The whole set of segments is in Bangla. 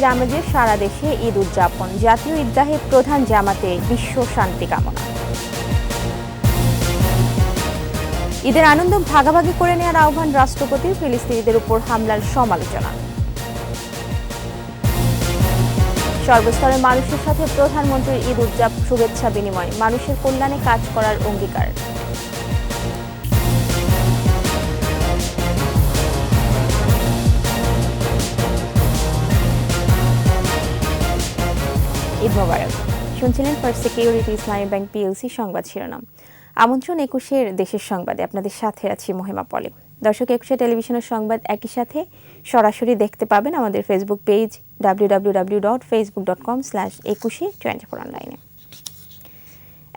খুশির আমেজে সারা দেশে ঈদ উদযাপন, জাতীয় ঈদগাহে প্রধান জামাতে বিশ্ব শান্তি কামনা। ঈদের আনন্দ ভাগাভাগি করে নেওয়ার আহ্বান রাষ্ট্রপতির, ফিলিস্তিনিদের উপর হামলার সমালোচনা। সর্বস্তরের মানুষের সাথে প্রধানমন্ত্রীর ঈদ উদযাপন শুভেচ্ছা বিনিময়, মানুষের কল্যাণে কাজ করার অঙ্গীকার। ঈদ মোবারক। শুনছিলেন ফার্স্ট সিকিউরিটি ইসলামী ব্যাংক পিএলসি সংবাদ শিরোনাম। আমন্ত্রণ ২১-এর দেশের সংবাদে, আপনাদের সাথে আছি মহিমা পলি। দর্শক, ২১ টেলিভিশনের সংবাদ একই সাথে সরাসরি দেখতে পাবেন আমাদের ফেসবুক পেজ www.facebook.com/21 অনলাইনে।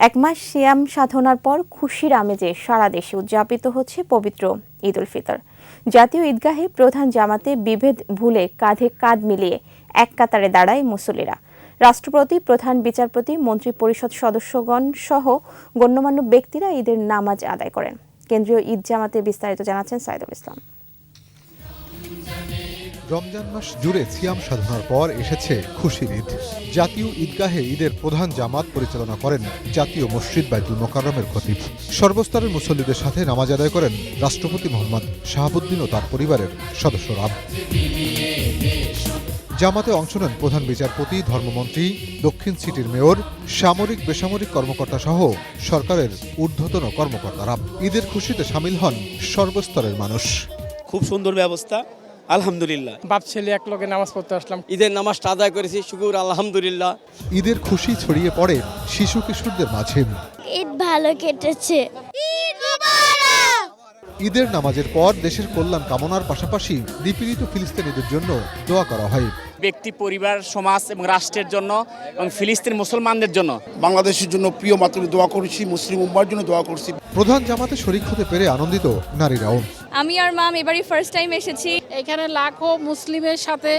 এক মাস সিয়াম সাধনার পর খুশির আমেজে সারা দেশে উদযাপিত হচ্ছে পবিত্র ঈদ উল ফিতর। জাতীয় ঈদগাহে প্রধান জামাতে বিভেদ ভুলে কাঁধে কাঁধ মিলিয়ে এক কাতারে দাঁড়ায় মুসল্লিরা। রাষ্ট্রপতি, প্রধান বিচারপতি, মন্ত্রী পরিষদ সদস্যগণ সহ গণ্যমান্য ব্যক্তিরা ঈদের নামাজ আদায় করেন। কেন্দ্রীয় ঈদ জামাতে বিস্তারিত জানাচ্ছেন সাইদুল ইসলাম। রমজান মাস জুড়ে সিয়াম সাধনার পর এসেছে খুশির ঈদ। জাতীয় ঈদগাহে ঈদের প্রধান জামাত পরিচালনা করেন জাতীয় মসজিদ বাইতুল মোকাররমের খতিব। সর্বস্তরের মুসল্লিদের সাথে নামাজ আদায় করেন রাষ্ট্রপতি মোহাম্মদ শাহাবুদ্দিন ও তার পরিবারের সদস্যরা। জামাতে অংশ নেন প্রধান বিচারপতি, ধর্মমন্ত্রী, দক্ষিণ সিটির মেয়র, সামরিক বেসামরিক কর্মকর্তা সহ সরকারের ঊর্ধ্বতন কর্মকর্তারা। ঈদের খুশিতে সামিল হন সর্বস্তরের মানুষ। খুব সুন্দর ব্যবস্থা, আলহামদুলিল্লাহ। বাপ ছেলে এক লগে নামাজ পড়তে আসলাম। ঈদের নামাজটা আদায় করেছি, শুকুর আলহামদুলিল্লাহ। ঈদের খুশি ছড়িয়ে পড়ে শিশু কিশোরদের মাঝে। ঈদ ভালো কেটেছে। ঈদের নামাজের পর দেশের কল্যাণ কামনার পাশাপাশি নিপীড়িত ফিলিস্তিনিদের জন্য দোয়া করা হয়। ব্যক্তি, পরিবার, সমাজ এবং রাষ্ট্রের জন্য এবং ফিলিস্তিন মুসলমানদের জন্য, বাংলাদেশের জন্য প্রিয় মাতৃ দোয়া করছি, মুসলিম উম্মার জন্য দোয়া করছি। প্রধান জামাতে শরীক হতে পেরে আনন্দিত নারীরাও। আমি আর মাম এবারই ফার্স্ট টাইম এসেছি। এখানে লাখো মুসলিমের সাথে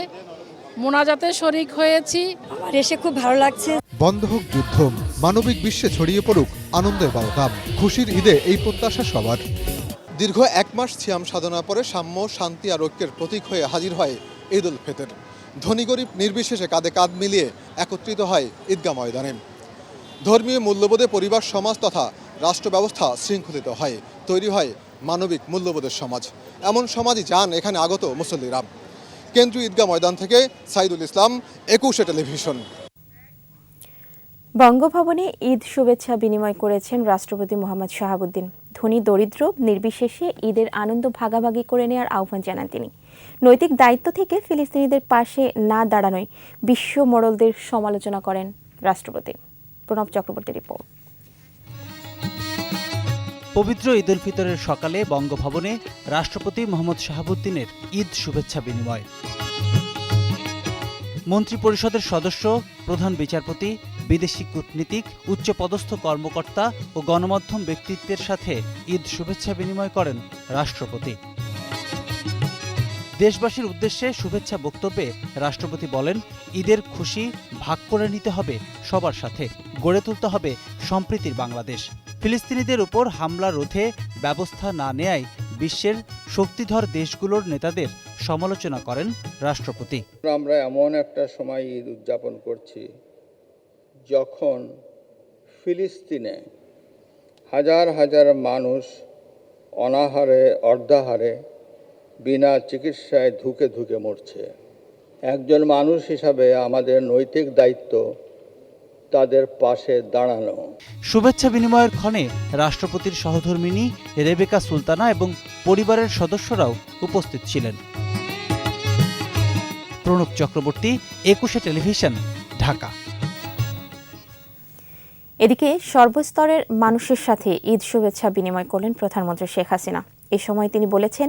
মোনাজাতে শরীক হয়েছি। আমার এসে খুব ভালো লাগছে। বন্ধ হোক যুদ্ধ, মানবিক বিশ্বে ছড়িয়ে পড়ুক আনন্দের বার্তা। খুশির ঈদে এই প্রত্যাশা সবার। দীর্ঘ এক মাস সিয়াম সাধনার পরে সাম্য, শান্তি আর ঐক্যের প্রতীক হয়ে হাজির হয় ঈদ উল ফিতর। ধনী গরিব নির্বিশেষে কাঁধে কাঁধ মিলিয়ে একত্রিত হয় ঈদগাহ ময়দানে। ধর্মীয় মূল্যবোধে পরিবার, সমাজ তথা রাষ্ট্র ব্যবস্থা শৃঙ্খলিত হয়, তৈরি হয় মানবিক মূল্যবোধের সমাজ। এমন সমাজই চান এখানে আগত মুসল্লিরা। কেন্দ্রীয় ঈদগাহ ময়দান থেকে সাইদুল ইসলাম, ২১ টেলিভিশন। বঙ্গভবনে ঈদ শুভেচ্ছা বিনিময় করেছেন রাষ্ট্রপতি মোহাম্মদ শাহাবুদ্দিন। ধনী দরিদ্র নির্বিশেষে ঈদের আনন্দ ভাগাভাগি করে নেওয়ার আহ্বান জানান তিনি। নৈতিক দায়িত্ব থেকে ফিলিস্তিনিদের পাশে না দাঁড়ানোয় বিশ্ব মোড়লদের সমালোচনা করেন রাষ্ট্রপতি। প্রণব চক্রবর্তীর রিপোর্ট। পবিত্র ঈদ উল ফিতরের সকালে বঙ্গভবনে রাষ্ট্রপতি মোহাম্মদ শাহাবুদ্দিনের ঈদ শুভেচ্ছা বিনিময়। মন্ত্রী পরিষদের সদস্য, প্রধান বিচারপতি, বিদেশি কূটনীতিক, উচ্চপদস্থ কর্মকর্তা ও গণমাধ্যম ব্যক্তিত্বের সাথে ঈদ শুভেচ্ছা বিনিময় করেন রাষ্ট্রপতি। দেশবাসীর উদ্দেশ্যে শুভেচ্ছা বক্তব্যে রাষ্ট্রপতি বলেন, ঈদের খুশি ভাগ করে নিতে হবে সবার সাথে, গড়ে তুলতে হবে সম্প্রীতির বাংলাদেশ। ফিলিস্তিনিদের উপর হামলা রোধে ব্যবস্থা না নেয়ায় বিশ্বের শক্তিধর দেশগুলোর নেতাদের সমালোচনা করেন রাষ্ট্রপতি। আমরা এমন একটা সময় ঈদ উদযাপন করছি যখন ফিলিস্তিনে হাজার হাজার মানুষ অনাহারে, অর্ধাহারে, বিনা চিকিৎসায় ধুকে ধুকে মরছে। একজন মানুষ হিসাবে আমাদের নৈতিক দায়িত্ব তাদের পাশে দাঁড়ানো। শুভেচ্ছা বিনিময়ের ক্ষণে রাষ্ট্রপতির সহধর্মিণী রেবেকা সুলতানা এবং পরিবারের সদস্যরাও উপস্থিত ছিলেন। প্রণব চক্রবর্তী, ২১ টেলিভিশন, ঢাকা। এদিকে সর্বস্তরের মানুষের সাথে ঈদ শুভেচ্ছা বিনিময় করলেন প্রধানমন্ত্রী শেখ হাসিনা। এ সময় তিনি বলেছেন,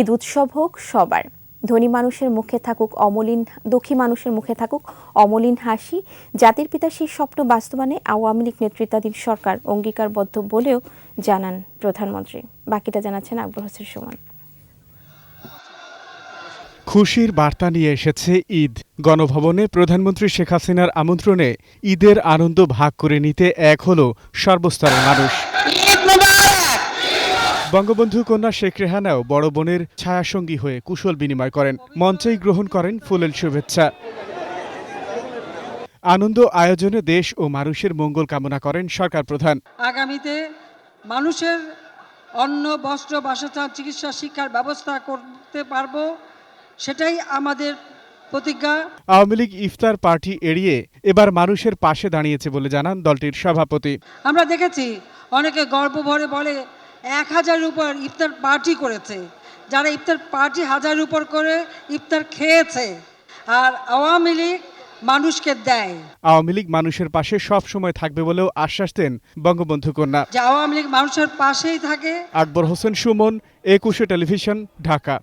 ঈদ উৎসব হোক সবার, ধনী মানুষের মুখে থাকুক অমলিন, দুঃখী মানুষের মুখে থাকুক অমলিন হাসি। জাতির পিতার সেই স্বপ্ন বাস্তবায়নে আওয়ামী লীগ নেতৃত্বাধীন সরকার অঙ্গীকারবদ্ধ বলেও জানান প্রধানমন্ত্রী। বাকিটা জানাচ্ছেন আকবর হোসেন সুমন। খুশির বার্তা নিয়ে এসেছে ঈদ। গণভবনে প্রধানমন্ত্রী শেখ হাসিনার আমন্ত্রণে ঈদের আনন্দ ভাগ করে নিতে এক হলো সর্বস্তরের মানুষ। বঙ্গবন্ধু কন্যা শেখ রেহানাও বড় বোনের ছায়াসঙ্গী হয়ে কুশল বিনিময় করেন, মঞ্চেই গ্রহণ করেন ফুলেল শুভেচ্ছা। আনন্দ আয়োজনে দেশ ও মানুষের মঙ্গল কামনা করেন সরকার প্রধান। আগামীতে মানুষের অন্ন, বস্ত্র, বাসস্থান, চিকিৎসা, শিক্ষার ব্যবস্থা করতে পারবো, সেটাই আমাদের প্রতিজ্ঞা। আওয়ামী লীগ ইফতার পার্টি এড়িয়ে এবার মানুষের পাশে দাঁড়িয়েছে বলে জানান দলটির সভাপতি। আমরা দেখেছি অনেকে গর্ব ভরে বলে 1000-এর উপর ইফতার পার্টি করেছে, যারা ইফতার পার্টি 1000-এর উপর করে ইফতার খেয়েছে, আর আওয়ামী লীগ মানুষকে দেয়। আওয়ামী লীগ মানুষের পাশে সব সময় থাকবে বলেও আশ্বাস দেন বঙ্গবন্ধু কন্যা। যে আওয়ামী লীগ মানুষের পাশেই থাকে। আকবর হোসেন সুমন, 21 টেলিভিশন, ঢাকা।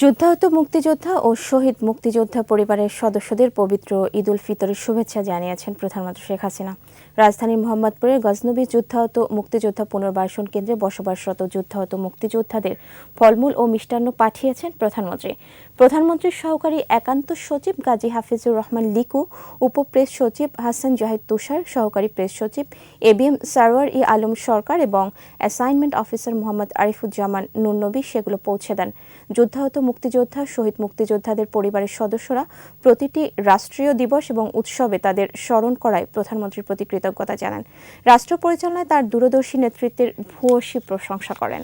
যুদ্ধাহত মুক্তিযোদ্ধা ও শহীদ মুক্তিযোদ্ধা পরিবারের সদস্যদের পবিত্র ঈদ উল ফিতরের শুভেচ্ছা জানিয়েছেন প্রধানমন্ত্রী শেখ হাসিনা। রাজধানীর মোহাম্মদপুরের গজনবী যুদ্ধাহত মুক্তিযোদ্ধা পুনর্বাসন কেন্দ্রে বসবাসরত যুদ্ধাহত মুক্তিযোদ্ধাদের ফলমূল ও মিষ্টান্ন পাঠিয়েছেন প্রধানমন্ত্রী। প্রধানমন্ত্রীর সহকারী একান্ত সচিব গাজী হাফিজুর রহমান লিকু, উপপ্রেস সচিব হাসান জাহিদ তুষার, সহকারী প্রেস সচিব ABM সারওয়ার ই আলম সরকার এবং অ্যাসাইনমেন্ট অফিসার মোহাম্মদ আরিফুজ্জামান নুরনবী সেগুলো পৌঁছে দেন। যুদ্ধাহত মুক্তিযোদ্ধা, শহীদ মুক্তিযোদ্ধাদের পরিবারের সদস্যরা প্রতিটি রাষ্ট্রীয় দিবস এবং উৎসবে তাদের স্মরণ করায় প্রধানমন্ত্রীর প্রতি কৃতজ্ঞতা জানান। রাষ্ট্র পরিচালনায় তার দূরদর্শী নেতৃত্বের ভূয়সী প্রশংসা করেন।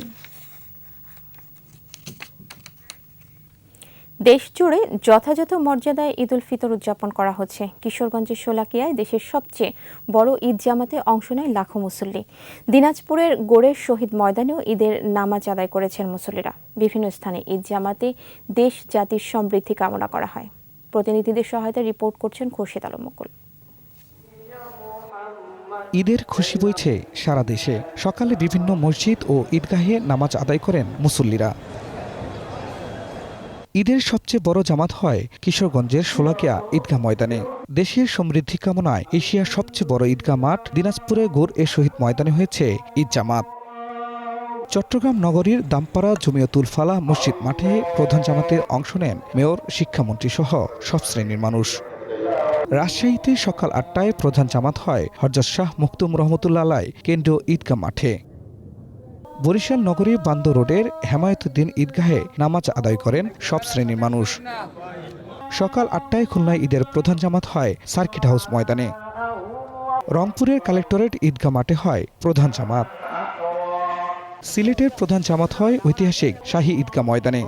দেশ জুড়ে যথাযথ মর্যাদায় ঈদ উল ফিতর উদযাপন করা হচ্ছে। কিশোরগঞ্জের শোলাকিয়ায় দেশের সবচেয়ে বড় ঈদ জামাতে অংশ নেয় লাখো মুসল্লি। দিনাজপুরের গোড়ের শহীদ ময়দানেও ঈদের নামাজ আদায় করেছেন মুসল্লিরা। বিভিন্ন স্থানে ঈদ জামাতে দেশ জাতির সমৃদ্ধি কামনা করা হয়। প্রতিনিধিদের সহায়তায় রিপোর্ট করছেন খুরশিদ আলম মুকুল। ঈদের খুশি বইছে সারা দেশে। সকালে বিভিন্ন মসজিদ ও ঈদগাহে নামাজ আদায় করেন মুসল্লিরা। ঈদের সবচেয়ে বড় জামাত হয় কিশোরগঞ্জের শোলাকিয়া ঈদগাহ ময়দানে। দেশের সমৃদ্ধি কামনায় এশিয়ার সবচেয়ে বড় ঈদগাহ মাঠ দিনাজপুরে গোর এ শহীদ ময়দানে হয়েছে ঈদ জামাত। চট্টগ্রাম নগরীর দামপাড়া জমিয়তুল ফালাহ মসজিদ মাঠে প্রধান জামাতে অংশ নেন মেয়র, শিক্ষামন্ত্রী সহ সব শ্রেণীর মানুষ। রাজশাহীতে সকাল 8টায় প্রধান জামাত হয় হযরত শাহ মুকতুম রহমতুল্লাহ আলাই কেন্দ্রীয় ঈদগাহ মাঠে। বরিশাল নগরী বান্দর রোডের হেমায়েতুদ্দিন ঈদগাহে নামাজ আদায় করেন সব শ্রেণীর মানুষ। সকাল 8টায় খুলনায় ঈদের প্রধান জামাত হয় সার্কিট হাউস ময়দানে। রংপুরের কালেক্টরেট ঈদগাহ মাঠে হয় প্রধান জামাত। সিলেটের প্রধান জামাত হয় ঐতিহাসিক শাহী ঈদগাহ ময়দানে।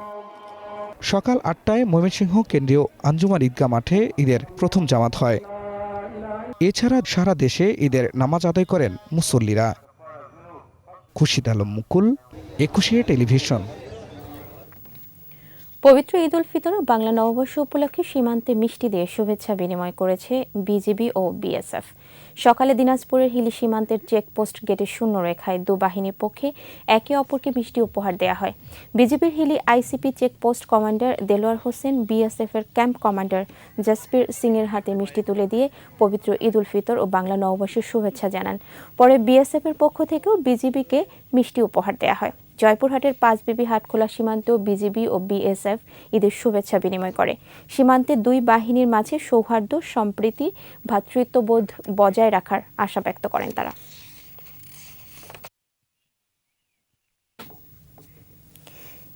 সকাল 8টায় ময়মনসিংহ কেন্দ্রীয় আঞ্জুমান ঈদগাহ মাঠে ঈদের প্রথম জামাত হয়। এছাড়া সারা দেশে ঈদের নামাজ আদায় করেন মুসল্লিরা। খুরশিদ আলম মুকুল, 21 টেলিভিশন। পবিত্র ঈদ উল ফিতর ও বাংলা নববর্ষ উপলক্ষে সীমান্তে মিষ্টি দিয়ে শুভেচ্ছা বিনিময় করেছে বিজিবি ও বিএসএফ। সকালে দিনাজপুরের হিলি সীমান্তের চেকপোস্ট গেটের শূন্য রেখায় দু বাহিনীর পক্ষে একে অপরকে মিষ্টি উপহার দেওয়া হয়। বিজিবির Hili ICP checkpost commander Delwar Hossain বিএসএফের ক্যাম্প কমান্ডার জাসপির সিংয়ের হাতে মিষ্টি তুলে দিয়ে পবিত্র ঈদ উল ফিতর ও বাংলা নববর্ষের শুভেচ্ছা জানান। পরে বিএসএফের পক্ষ থেকেও বিজিবিকে মিষ্টি উপহার দেওয়া হয়। জয়পুরহাটের পাঁচবিবি হাটখোলা সীমান্ত বিজিবি ও বিএসএফ ঈদের শুভেচ্ছা বিনিময় করে। সীমান্তে দুই বাহিনীর মাঝে সৌহার্দ্য, সম্প্রীতি, ভ্রাতৃত্ববোধ বজায় রাখার আশা ব্যক্ত করেন তারা।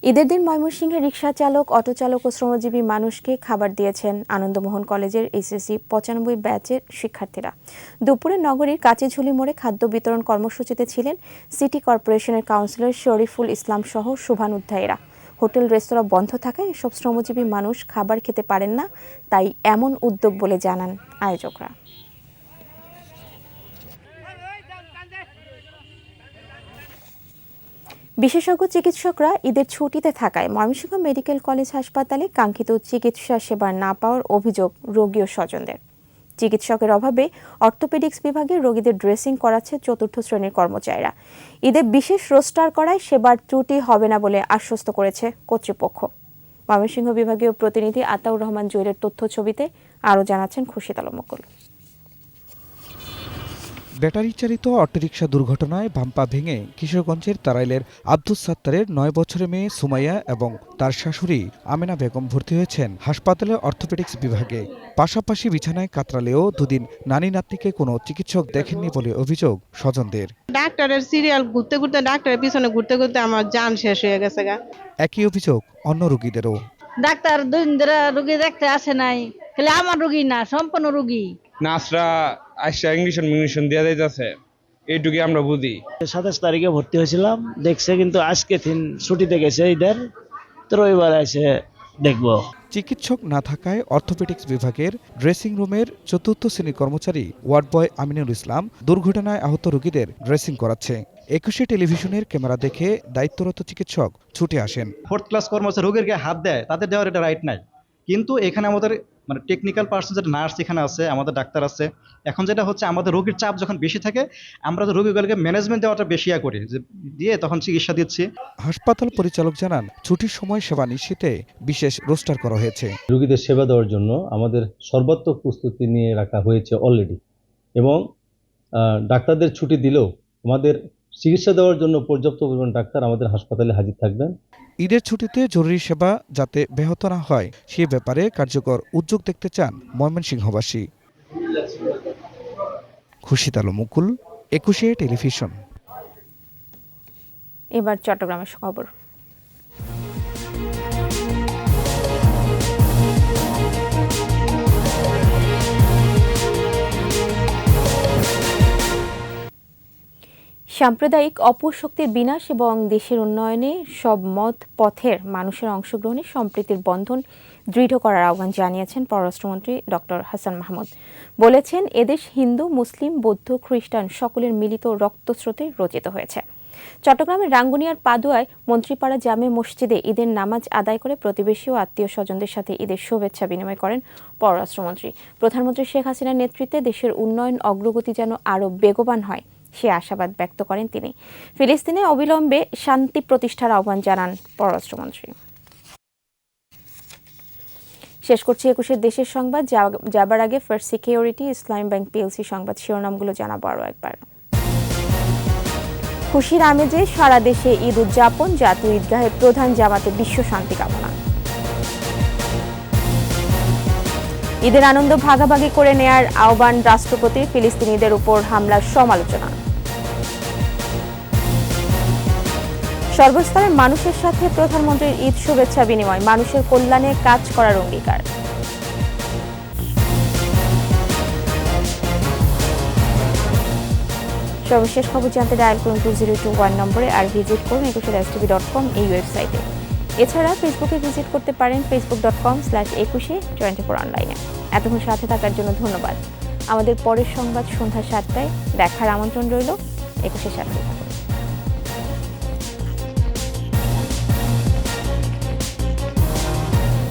ঈদের দিন ময়মনসিংহের রিকশা চালক, অটো চালক ও শ্রমজীবী মানুষকে খাবার দিয়েছেন আনন্দমোহন কলেজের এসএসসি 95 ব্যাচের শিক্ষার্থীরা। দুপুরে নগরীর কাচিঝুলি মোড়ে খাদ্য বিতরণ কর্মসূচিতে ছিলেন সিটি কর্পোরেশনের কাউন্সিলর শরীফুল ইসলাম সহ শুভানুধ্যায়ীরা। হোটেল রেস্তোরাঁ বন্ধ থাকায় এসব শ্রমজীবী মানুষ খাবার খেতে পারেন না, তাই এমন উদ্যোগ বলে জানান আয়োজকরা। বিশেষজ্ঞ চিকিৎসকরা ঈদের ছুটিতে থাকায় ময়মনসিংহ মেডিকেল কলেজ হাসপাতালে কাঙ্ক্ষিত চিকিৎসা সেবা না পাওয়ার অভিযোগ রোগী ও স্বজনদের। চিকিৎসকের অভাবে অর্থোপেডিক্স বিভাগে রোগীদের ড্রেসিং করাচ্ছে চতুর্থ শ্রেণীর কর্মচারীরা। ঈদে বিশেষ রোস্টার করায় সেবার ত্রুটি হবে না বলে আশ্বস্ত করেছে কর্তৃপক্ষ। ময়মনসিংহ বিভাগীয় প্রতিনিধি আতাউর রহমান জুয়েলের তথ্য ছবিতে আরও জানাচ্ছেন খুরশিদ আলম মুকুল। ব্যাটারি চালিত অটোরিকশা দুর্ঘটনায় বাম্পা ভেঙে কিশোরগঞ্জের তারাইলের আব্দুস সাত্তারের 9 বছরের মেয়ে সুমাইয়া এবং তার শাশুড়ি আমেনা বেগম ভর্তি হয়েছেন হাসপাতালে অর্থোপেডিক্স বিভাগে। পাশাপাশি বিছানায় কাতরালেও দুদিন নানি নাতনিকে কোনো চিকিৎসক দেখেননি বলে অভিযোগ স্বজনদের। ডাক্তারের সিরিয়াল ঘুরতে ঘুরতে ডাক্তারের পিছনে ঘুরতে ঘুরতে আমার জান শেষ হয়ে গেছে। একই অভিযোগ অন্য রোগীদেরও। ডাক্তার 2 দিন ধরে রোগী দেখতে আসে নাই, খালি আমার রোগী না, সম্পূর্ণ রোগী। নার্সরা আইসা ইংলিশন দিয়ে দিতেছে, এইটুকুই আমরা বুঝি। 27 তারিখে ভর্তি হয়েছিলাম, দেখছে কিন্তু আজকে ছুটিতে গেছে ঈদের, তো রবিবার এসে দেখবো। চিকিৎসক না থাকায় অর্থোপেডিক্স বিভাগের ড্রেসিং রুমের 4র্থ শ্রেণীর কর্মচারী ওয়ার্ড বয় আমিনুল ইসলাম দুর্ঘটনায় আহত রোগীদের ড্রেসিং করাচ্ছে। 21শে টেলিভিশনের ক্যামেরা দেখে দায়িত্বরত চিকিৎসক ছুটে আসেন। 4th ক্লাস কর্মচারী রোগীর গায়ে হাত দেয়, তাদের দেওয়ার এটা রাইট নাই। কিন্তু এখানে আমাদের টেকনিক্যাল পার্সন যেটা নার্স এখানে আছে, আমাদের ডাক্তার আছে। এখন যেটা হচ্ছে আমাদের রোগীর চাপ যখন বেশি থাকে, আমরা তো রোগীগুলোকে ম্যানেজমেন্ট দেওয়াটা বেশি করি, যে দিয়ে তখন চিকিৎসা দিচ্ছি। হাসপাতাল পরিচালক জানান, ছুটির সময় সেবা নিশ্চিতে বিশেষ রোস্টার করা হয়েছে। রোগীদের সেবা দেওয়ার জন্য আমাদের সর্বাত্মক প্রস্তুতি নিয়ে রাখা হয়েছে অলরেডি, এবং ডাক্তারদের ছুটি দিলেও আমাদের চিকিৎসা দেওয়ার জন্য পর্যাপ্ত পরিমাণ ডাক্তার আমাদের হাসপাতালে হাজির থাকবেন। ঈদের ছুটিতে জরুরি সেবা যাতে ব্যাহত না হয় সে ব্যাপারে কার্যকর উদ্যোগ দেখতে চান ময়মনসিংহবাসী। খুশিদ আলম মুকুল, 21শে টেলিভিশন। এবার চট্টগ্রামের খবর। সাম্প্রদায়িক অপশক্তির বিনাশ এবং দেশের উন্নয়নে সব মত পথের মানুষের অংশগ্রহণে সম্প্রীতির বন্ধন দৃঢ় করার আহ্বান জানিয়েছেন পররাষ্ট্রমন্ত্রী ডক্টর হাসান মাহমুদ। বলেছেন, এদেশ হিন্দু, মুসলিম, বৌদ্ধ, খ্রিস্টান সকলের মিলিত রক্তস্রোতে রচিত হয়েছে। চট্টগ্রামের রাঙ্গুনিয়ার পাদুয়ায় মন্ত্রীপাড়া জামে মসজিদে ঈদের নামাজ আদায় করে প্রতিবেশী ও আত্মীয় স্বজনদের সাথে ঈদের শুভেচ্ছা বিনিময় করেন পররাষ্ট্রমন্ত্রী। প্রধানমন্ত্রী শেখ হাসিনার নেতৃত্বে দেশের উন্নয়ন অগ্রগতি যেন আরও বেগবান হয় সে আশাবাদ ব্যক্ত করেন তিনি। ফিলিস্তিনে অবিলম্বে শান্তি প্রতিষ্ঠার আহ্বান জানান পররাষ্ট্রমন্ত্রী। শেষ করছি 21শে দেশের সংবাদ। যাবার আগে ফার্স্ট সিকিউরিটি, ইসলামী ব্যাংক পিএলসি সংবাদ শিরোনামগুলো জানাবো আরও একবার। খুশির আমেজে সারা দেশে ঈদ উদযাপন, জাতীয় ঈদগাহে প্রধান জামাতে বিশ্ব শান্তি কামনা। ঈদের আনন্দ ভাগাভাগি করে নেয়ার আহ্বান রাষ্ট্রপতির, ফিলিস্তিনিদের উপর হামলার সমালোচনা। সর্বস্তরের মানুষের সাথে প্রধানমন্ত্রীর ঈদ শুভেচ্ছা বিনিময়, মানুষের কল্যাণে কাজ করার অঙ্গীকার। সর্বশেষ খবর জানতে ডায়াল করুন 2021 নম্বরে, আর ভিজিট করুন 21htv.com এই ওয়েবসাইটে। এছাড়া ফেসবুকে ভিজিট করতে পারেন facebook.com/2124 অনলাইনে। এতক্ষণ সাথে থাকার জন্য ধন্যবাদ। আমাদের পরের সংবাদ সন্ধ্যা 7টায় দেখার আমন্ত্রণ রইল। 21-এর সাথে থাকুন।